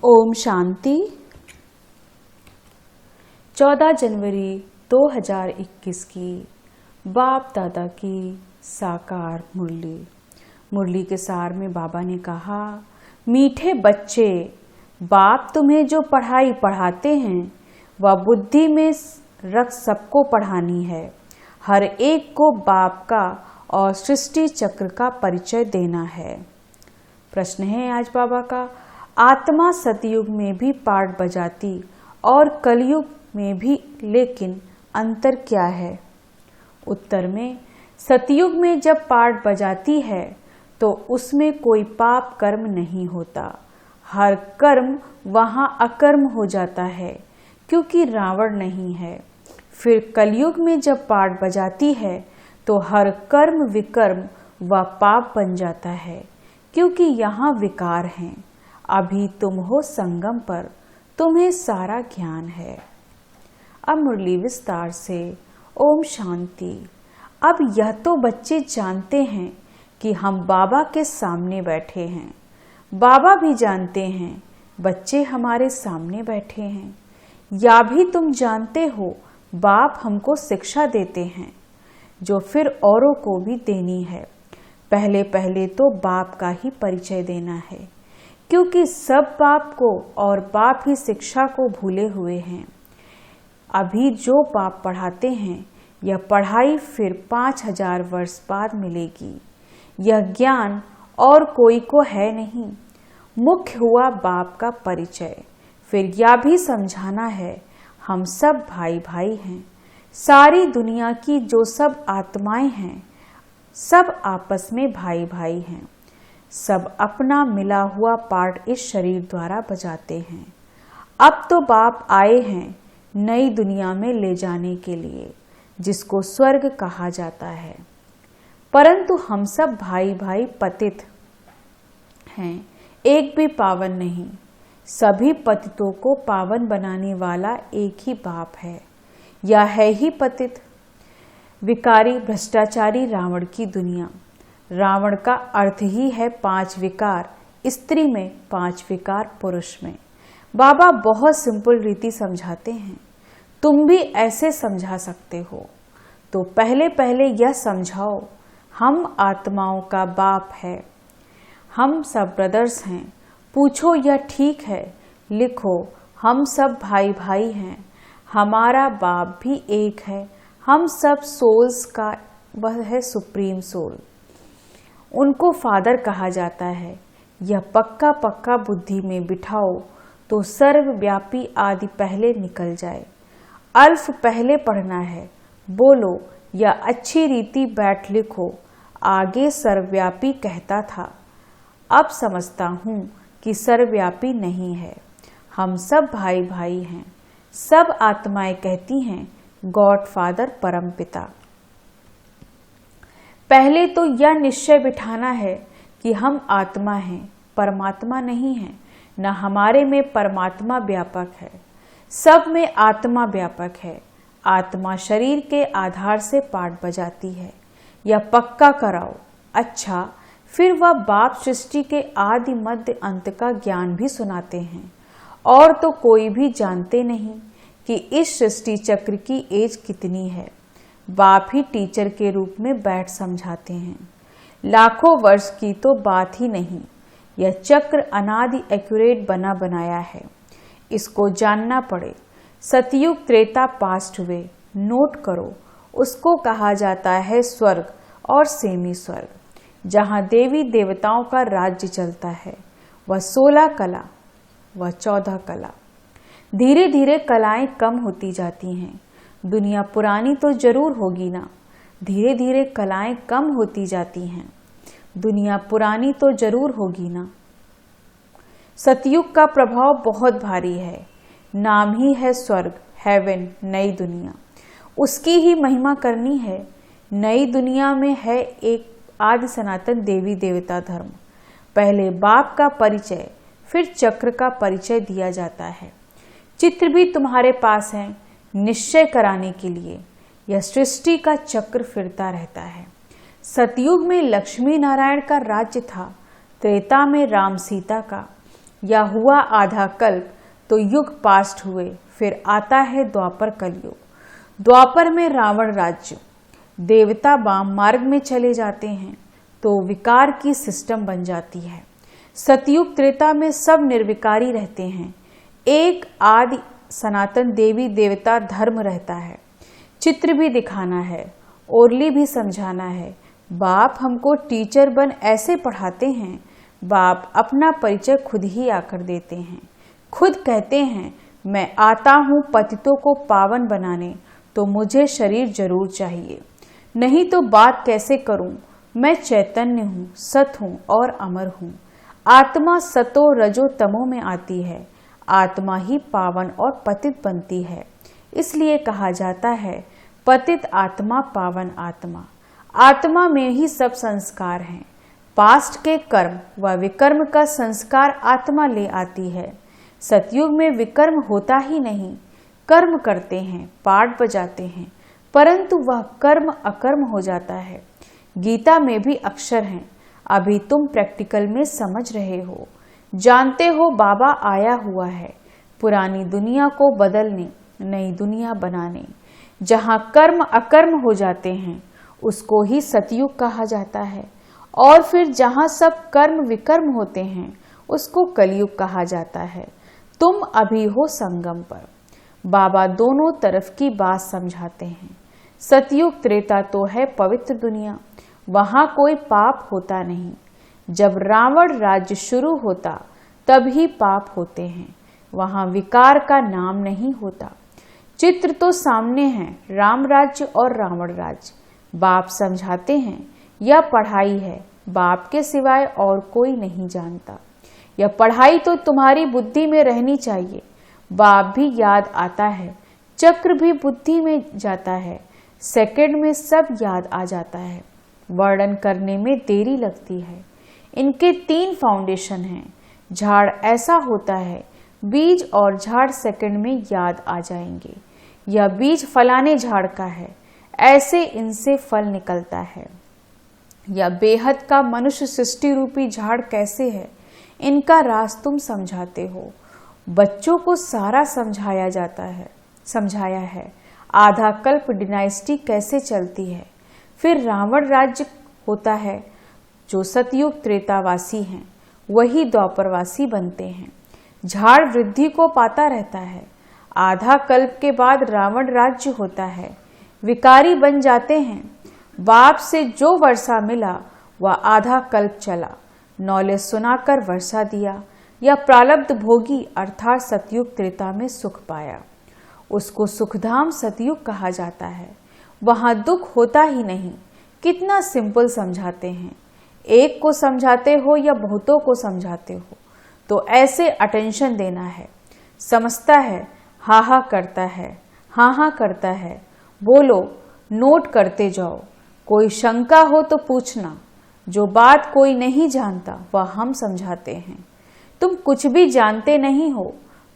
ओम शांति। 14 जनवरी 2021 की बाप दादा की साकार मुरली के सार में बाबा ने कहा, मीठे बच्चे, बाप तुम्हें जो पढ़ाई पढ़ाते हैं वह बुद्धि में रख सबको पढ़ानी है। हर एक को बाप का और सृष्टि चक्र का परिचय देना है। प्रश्न है आज बाबा का, आत्मा सतयुग में भी पाठ बजाती और कलयुग में भी, लेकिन अंतर क्या है? उत्तर में, सतयुग में जब पाठ बजाती है तो उसमें कोई पाप कर्म नहीं होता। हर कर्म वहां अकर्म हो जाता है क्योंकि रावण नहीं है। फिर कलयुग में जब पाठ बजाती है तो हर कर्म विकर्म व पाप बन जाता है क्योंकि यहाँ विकार हैं। अभी तुम हो संगम पर, तुम्हें सारा ज्ञान है। अब मुरली विस्तार से। ओम शांति। अब यह तो बच्चे जानते हैं कि हम बाबा के सामने बैठे हैं। बाबा भी जानते हैं बच्चे हमारे सामने बैठे हैं। या भी तुम जानते हो बाप हमको शिक्षा देते हैं जो फिर औरों को भी देनी है। पहले पहले तो बाप का ही परिचय देना है क्योंकि सब बाप को और बाप ही शिक्षा को भूले हुए हैं। अभी जो बाप पढ़ाते हैं यह पढ़ाई फिर 5000 वर्ष बाद मिलेगी। यह ज्ञान और कोई को है नहीं। मुख्य हुआ बाप का परिचय। फिर यह भी समझाना है हम सब भाई भाई हैं। सारी दुनिया की जो सब आत्माएं हैं सब आपस में भाई भाई हैं। सब अपना मिला हुआ पार्ट इस शरीर द्वारा बजाते हैं। अब तो बाप आए हैं नई दुनिया में ले जाने के लिए, जिसको स्वर्ग कहा जाता है। परंतु हम सब भाई भाई पतित हैं, एक भी पावन नहीं। सभी पतितों को पावन बनाने वाला एक ही बाप है। यह है ही पतित विकारी भ्रष्टाचारी रावण की दुनिया। रावण का अर्थ ही है 5 विकार स्त्री में, 5 विकार पुरुष में। बाबा बहुत सिंपल रीति समझाते हैं। तुम भी ऐसे समझा सकते हो। तो पहले पहले यह समझाओ हम आत्माओं का बाप है। हम सब ब्रदर्स हैं। पूछो यह ठीक है? लिखो हम सब भाई भाई हैं। हमारा बाप भी एक है। हम सब सोल्स का वह है सुप्रीम सोल। उनको फादर कहा जाता है। यह पक्का पक्का बुद्धि में बिठाओ तो सर्वव्यापी आदि पहले निकल जाए। अल्फ पहले पढ़ना है। बोलो या अच्छी रीति बैठ लिखो। आगे सर्वव्यापी कहता था, अब समझता हूँ कि सर्वव्यापी नहीं है। हम सब भाई भाई हैं। सब आत्माएं कहती हैं गॉड फादर परम पिता। पहले तो यह निश्चय बिठाना है कि हम आत्मा हैं, परमात्मा नहीं है। न हमारे में परमात्मा व्यापक है, सब में आत्मा व्यापक है। आत्मा शरीर के आधार से पाठ बजाती है। यह पक्का कराओ। अच्छा, फिर वह बाप सृष्टि के आदि मध्य अंत का ज्ञान भी सुनाते हैं। और तो कोई भी जानते नहीं कि इस सृष्टि चक्र की एज कितनी है। बाप ही टीचर के रूप में बैठ समझाते हैं। लाखों वर्ष की तो बात ही नहीं। यह चक्र अनादि एक्यूरेट बना बनाया है। इसको जानना पड़े। सतयुग त्रेता पास्ट हुए, नोट करो। उसको कहा जाता है स्वर्ग और सेमी स्वर्ग, जहाँ देवी देवताओं का राज्य चलता है। वह 16 कला, वह 14 कला। धीरे धीरे कलाएं कम होती जाती हैं। दुनिया पुरानी तो जरूर होगी ना। धीरे धीरे कलाएं कम होती जाती हैं। दुनिया पुरानी तो जरूर होगी ना। सतयुग का प्रभाव बहुत भारी है। नाम ही है स्वर्ग, हेवन, नई दुनिया। उसकी ही महिमा करनी है। नई दुनिया में है एक आदि सनातन देवी देवता धर्म। पहले बाप का परिचय, फिर चक्र का परिचय दिया जाता है। चित्र भी तुम्हारे पास है निश्चय कराने के लिए। यह सृष्टि का चक्र फिरता रहता है। सतयुग में लक्ष्मी नारायण का राज्य था। त्रेता में राम सीता का, या हुआ आधा कल्प तो युग पास्ट हुए, फिर आता है द्वापर कलयुग। द्वापर में रावण राज्य, देवता वाम मार्ग में चले जाते हैं तो विकार की सिस्टम बन जाती है। सतयुग त्रेता में सब निर्विकारी रहते हैं, एक आदि सनातन देवी देवता धर्म रहता है। चित्र भी दिखाना है, ओरली भी समझाना है। बाप हमको टीचर बन ऐसे पढ़ाते हैं, बाप अपना परिचय खुद ही आकर देते हैं। खुद कहते हैं मैं आता हूँ पतितों को पावन बनाने, तो मुझे शरीर जरूर चाहिए, नहीं तो बात कैसे करूं। मैं चैतन्य हूँ, सत हूँ और अमर हूँ। आत्मा सतो रजो तमो में आती है, आत्मा ही पावन और पतित बनती है। इसलिए कहा जाता है पतित आत्मा पावन आत्मा। आत्मा में ही सब संस्कार हैं। पास्ट के कर्म व विकर्म का संस्कार आत्मा ले आती है। सतयुग में विकर्म होता ही नहीं, कर्म करते हैं, पाठ बजाते हैं, परंतु वह कर्म अकर्म हो जाता है। गीता में भी अक्षर हैं, अभी तुम प्रैक्टिकल में समझ रहे हो। जानते हो बाबा आया हुआ है पुरानी दुनिया को बदलने, नई दुनिया बनाने। जहाँ कर्म अकर्म हो जाते हैं उसको ही सतयुग कहा जाता है, और फिर जहाँ सब कर्म विकर्म होते हैं उसको कलयुग कहा जाता है। तुम अभी हो संगम पर। बाबा दोनों तरफ की बात समझाते हैं। सतयुग त्रेता तो है पवित्र दुनिया, वहां कोई पाप होता नहीं। जब रावण राज्य शुरू होता तभी पाप होते हैं, वहां विकार का नाम नहीं होता। चित्र तो सामने है, राम राज्य और रावण राज्य। बाप समझाते हैं यह पढ़ाई है, बाप के सिवाय और कोई नहीं जानता। यह पढ़ाई तो तुम्हारी बुद्धि में रहनी चाहिए। बाप भी याद आता है, चक्र भी बुद्धि में जाता है, सेकंड में सब याद आ जाता है। वर्णन करने में देरी लगती है। इनके 3 फाउंडेशन हैं। झाड़ ऐसा होता है, बीज और झाड़ सेकंड में याद आ जाएंगे। यह बीज फलाने झाड़ का है, ऐसे इनसे फल निकलता है। यह बेहद का मनुष्य सृष्टि रूपी झाड़ कैसे है, इनका राज तुम समझाते हो। बच्चों को सारा समझाया है। आधा कल्प डिनाइस्टी कैसे चलती है, फिर रावण राज्य होता है। जो सतयुग त्रेतावासी हैं वही द्वापरवासी बनते हैं। झाड़ वृद्धि को पाता रहता है। आधा कल्प के बाद रावण राज्य होता है, विकारी बन जाते हैं। बाप से जो वर्षा मिला वह आधा कल्प चला, नॉलेज सुनाकर वर्षा दिया, या प्रारब्ध भोगी अर्थात सतयुग त्रेता में सुख पाया। उसको सुखधाम सतयुग कहा जाता है। वहां दुख होता ही नहीं। कितना सिंपल समझाते हैं। एक को समझाते हो या बहुतों को समझाते हो, तो ऐसे अटेंशन देना है। समझता है, हा हा करता है, हाँ हाँ करता है। बोलो, नोट करते जाओ। कोई शंका हो तो पूछना। जो बात कोई नहीं जानता वह हम समझाते हैं। तुम कुछ भी जानते नहीं हो,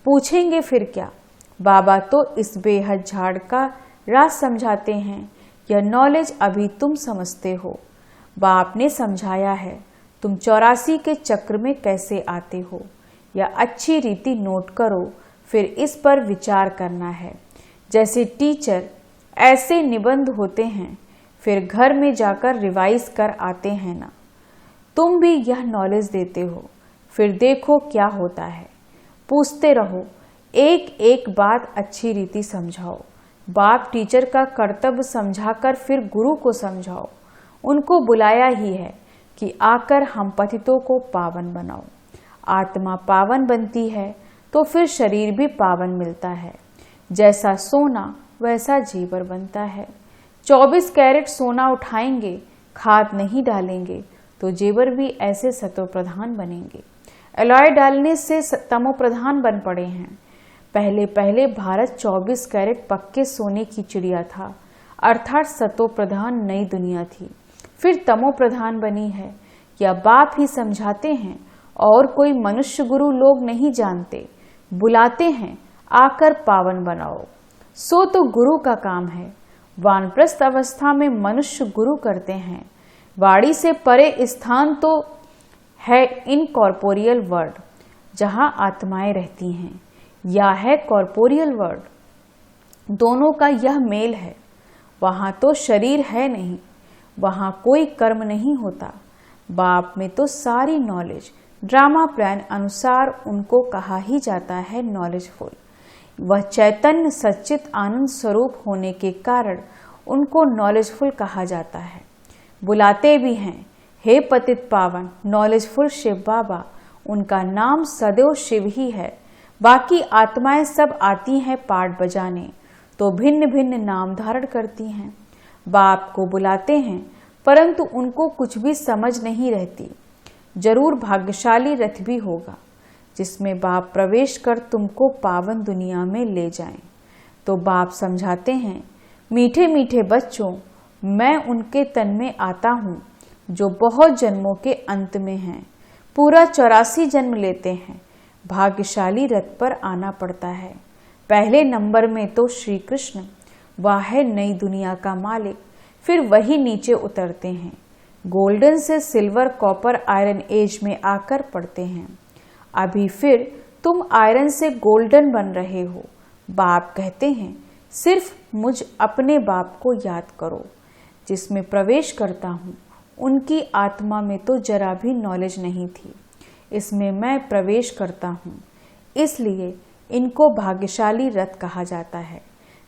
पूछेंगे फिर क्या। बाबा तो इस बेहद झाड़ का राज समझाते हैं। यह नॉलेज अभी तुम समझते हो। बाप ने समझाया है तुम 84 के चक्र में कैसे आते हो। यह अच्छी रीति नोट करो, फिर इस पर विचार करना है। जैसे टीचर ऐसे निबंध होते हैं, फिर घर में जाकर रिवाइज कर आते हैं ना। तुम भी यह नॉलेज देते हो, फिर देखो क्या होता है। पूछते रहो, एक एक बात अच्छी रीति समझाओ। बाप टीचर का कर्तव्य समझाकर फिर गुरु को समझाओ। उनको बुलाया ही है कि आकर हम पतितों को पावन बनाओ। आत्मा पावन बनती है तो फिर शरीर भी पावन मिलता है। जैसा सोना वैसा जेवर बनता है। 24 कैरेट सोना उठाएंगे, खाद नहीं डालेंगे तो जेवर भी ऐसे सतो प्रधान बनेंगे। एलॉय डालने से तमो प्रधान बन पड़े हैं। पहले पहले भारत 24 कैरेट पक्के सोने की चिड़िया था, अर्थात सतो प्रधान नई दुनिया थी, फिर तमो प्रधान बनी है। यह बाप ही समझाते हैं और कोई मनुष्य गुरु लोग नहीं जानते। बुलाते हैं आकर पावन बनाओ, सो तो गुरु का काम है। वानप्रस्थ अवस्था में मनुष्य गुरु करते हैं। वाणी से परे स्थान तो है इनकॉर्पोरियल वर्ल्ड। जहाँ आत्माएं रहती हैं, या है कॉर्पोरियल वर्ल्ड, दोनों का यह मेल है। वहाँ तो शरीर है नहीं, वहाँ कोई कर्म नहीं होता। बाप में तो सारी नॉलेज, ड्रामा प्लान अनुसार उनको कहा ही जाता है नॉलेजफुल। वह चैतन्य सच्चित आनंद स्वरूप होने के कारण उनको नॉलेजफुल कहा जाता है। बुलाते भी हैं, हे पतित पावन नॉलेजफुल शिव बाबा। उनका नाम सदैव शिव ही है। बाकी आत्माएं सब आती हैं पाठ बजाने, तो भिन्न भिन्न नाम धारण करती हैं। बाप को बुलाते हैं, परंतु उनको कुछ भी समझ नहीं रहती। जरूर भाग्यशाली रथ भी होगा जिसमें बाप प्रवेश कर तुमको पावन दुनिया में ले जाएं। तो बाप समझाते हैं, मीठे मीठे बच्चों, मैं उनके तन में आता हूँ जो बहुत जन्मों के अंत में हैं। पूरा 84 जन्म लेते हैं। भाग्यशाली रथ पर आना पड़ता है। पहले नंबर में तो श्री कृष्ण, वह है नई दुनिया का मालिक। फिर वही नीचे उतरते हैं, गोल्डन से सिल्वर कॉपर आयरन एज में आकर पड़ते हैं। अभी फिर तुम आयरन से गोल्डन बन रहे हो। बाप कहते हैं, सिर्फ मुझ अपने बाप को याद करो। जिसमें प्रवेश करता हूँ उनकी आत्मा में तो जरा भी नॉलेज नहीं थी। इसमें मैं प्रवेश करता हूँ, इसलिए इनको भाग्यशाली रथ कहा जाता है।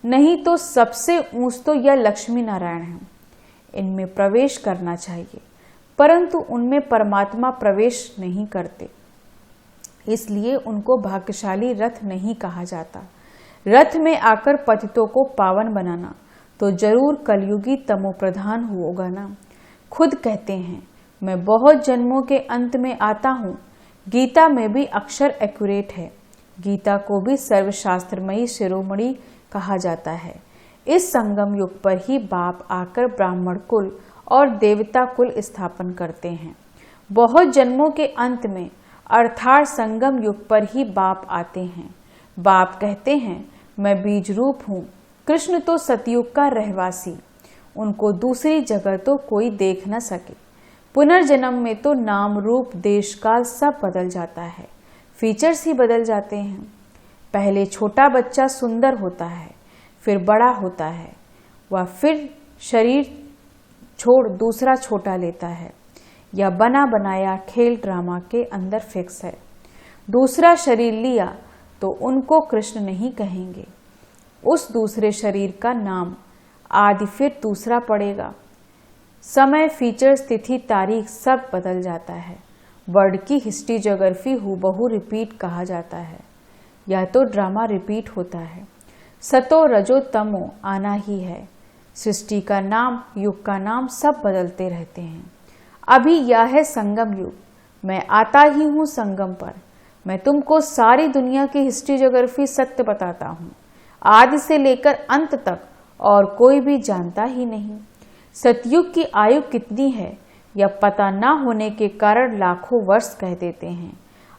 नहीं तो सबसे ऊंच तो यह लक्ष्मी नारायण है। इनमें प्रवेश करना चाहिए, परंतु उनमें परमात्मा प्रवेश नहीं करते, इसलिए उनको भाग्यशाली रथ नहीं कहा जाता। रथ में आकर पतितों को पावन बनाना तो जरूर कलयुगी तमोप्रधान होगा ना। खुद कहते हैं, मैं बहुत जन्मों के अंत में आता हूँ। गीता में भी अक्षर एक्यूरेट है। गीता को भी सर्वशास्त्रमयी शिरोमणि कहा जाता है। इस संगम युग पर ही बाप आकर ब्राह्मण कुल और देवता कुल स्थापन करते हैं। बहुत जन्मों के अंत में अर्थात संगम युग पर ही बाप आते हैं। बाप कहते हैं, मैं बीज रूप हूँ। कृष्ण तो सतयुग का रहवासी, उनको दूसरी जगह तो कोई देख न सके। पुनर्जन्म में तो नाम रूप देश काल सब बदल जाता है, फीचर्स ही बदल जाते हैं। पहले छोटा बच्चा सुंदर होता है, फिर बड़ा होता है, वह फिर शरीर छोड़ दूसरा छोटा लेता है। यह बना बनाया खेल ड्रामा के अंदर फिक्स है। दूसरा शरीर लिया तो उनको कृष्ण नहीं कहेंगे। उस दूसरे शरीर का नाम आदि फिर दूसरा पड़ेगा। समय, फीचर्स, तिथि, तारीख सब बदल जाता है। वर्ड की हिस्ट्री ज्योग्राफी हूबहू रिपीट कहा जाता है। यह तो ड्रामा रिपीट होता है। सतो रजो तमो आना ही है। सृष्टि का नाम, युग का नाम सब बदलते रहते हैं। अभी यह है संगम युग। मैं आता ही हूँ संगम पर। मैं तुमको सारी दुनिया की हिस्ट्री ज्योग्राफी सत्य बताता हूँ, आदि से लेकर अंत तक, और कोई भी जानता ही नहीं। सतयुग की आयु कितनी है यह पता ना होने के कारण लाखों वर्ष कह देते हैं।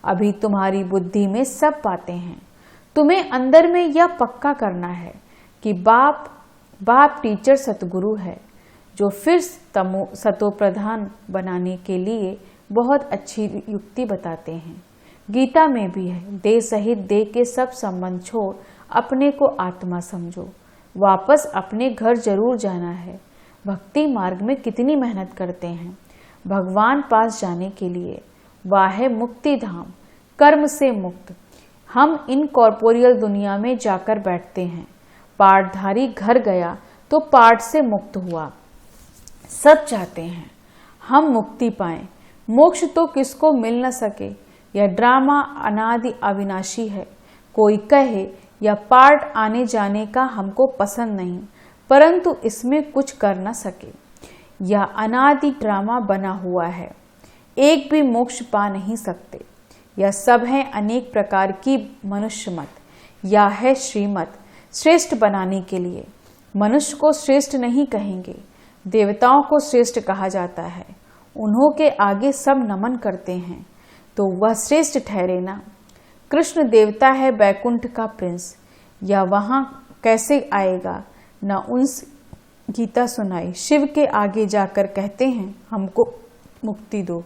अभी तुम्हारी बुद्धि में सब बातें हैं। तुम्हें अंदर में यह पक्का करना है कि बाप टीचर सतगुरु है, जो फिर सतो प्रधान बनाने के लिए बहुत अच्छी युक्ति बताते हैं। गीता में भी है, देह सहित देह के सब संबंध छोड़ अपने को आत्मा समझो। वापस अपने घर जरूर जाना है। भक्ति मार्ग में कितनी मेहनत करते हैं भगवान पास जाने के लिए। वह है मुक्ति धाम, कर्म से मुक्त। हम इन कॉर्पोरियल दुनिया में जाकर बैठते हैं। पाठधारी घर गया तो पाठ से मुक्त हुआ। सब चाहते हैं हम मुक्ति पाएं। मोक्ष तो किसको मिल न सके। यह ड्रामा अनादि अविनाशी है। कोई कहे यह पार्ट आने जाने का हमको पसंद नहीं, परंतु इसमें कुछ कर न सके। यह अनादि ड्रामा बना हुआ है। एक भी मोक्ष पा नहीं सकते। यह सब है अनेक प्रकार की मनुष्य मत। यह है श्रीमत, श्रेष्ठ बनाने के लिए। मनुष्य को श्रेष्ठ नहीं कहेंगे, देवताओं को श्रेष्ठ कहा जाता है। उन्हों के आगे सब नमन करते हैं, तो वह श्रेष्ठ ठहरे ना। कृष्ण देवता है बैकुंठ का प्रिंस। यह वहां कैसे आएगा न उनसे गीता सुनाई। शिव के आगे जाकर कहते हैं हमको मुक्ति दो।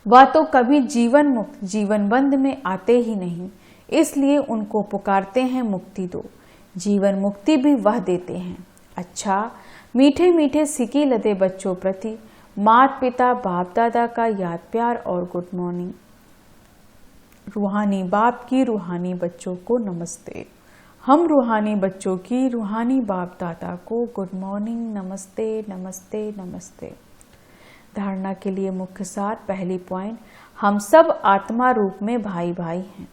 वह तो कभी जीवन मुक्त जीवन बंद में आते ही नहीं, इसलिए उनको पुकारते हैं मुक्ति दो। जीवन मुक्ति भी वह देते हैं। अच्छा, मीठे मीठे सिकी लदे बच्चों प्रति माता पिता बाप दादा का याद प्यार और गुड मॉर्निंग। रूहानी बाप की रूहानी बच्चों को नमस्ते। हम रूहानी बच्चों की रूहानी बाप दादा को गुड मॉर्निंग, नमस्ते नमस्ते नमस्ते। धारणा के लिए मुख्य सार। पहली पॉइंट, हम सब आत्मा रूप में भाई भाई हैं।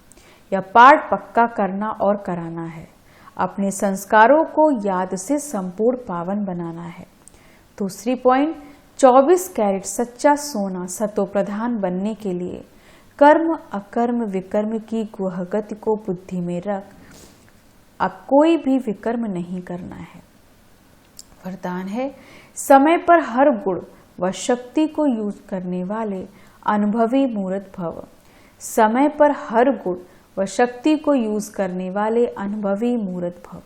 यह पाठ पक्का करना और कराना है। अपने संस्कारों को याद से संपूर्ण पावन बनाना है। दूसरी पॉइंट, 24 कैरेट सच्चा सोना सतो प्रधान बनने के लिए कर्म अकर्म विकर्म की गुहगति को बुद्धि में रख अब कोई भी विकर्म नहीं करना है। वरदान है, समय पर हर गुण व शक्ति को यूज करने वाले अनुभवी मूर्त भव। समय पर हर गुण व शक्ति को यूज करने वाले अनुभवी मूर्त भव।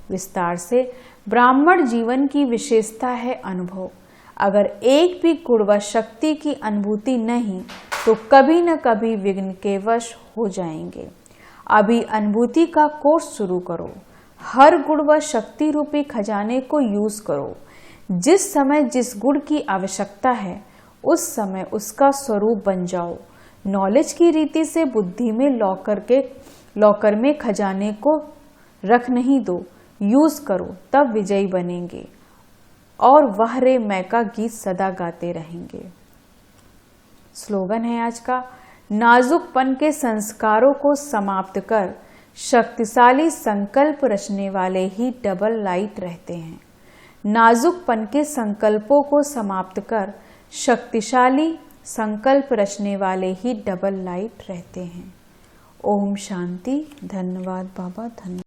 विस्तार से, ब्राह्मण जीवन की विशेषता है अनुभव। अगर एक भी गुण व शक्ति की अनुभूति नहीं तो कभी न कभी विघ्न के वश हो जाएंगे। अभी अनुभूति का कोर्स शुरू करो। हर गुण व शक्ति रूपी खजाने को यूज करो। जिस समय जिस गुण की आवश्यकता है उस समय उसका स्वरूप बन जाओ। नॉलेज की रीति से बुद्धि में लॉकर में खजाने को रख नहीं दो, यूज करो, तब विजयी बनेंगे और वह रे मैं का गीत सदा गाते रहेंगे। स्लोगन है आज का, नाजुकपन के संस्कारों को समाप्त कर शक्तिशाली संकल्प रचने वाले ही डबल लाइट रहते हैं। नाजुकपन के संकल्पों को समाप्त कर शक्तिशाली संकल्प रचने वाले ही डबल लाइट रहते हैं। ओम शांति। धन्यवाद बाबा, धन्यवाद।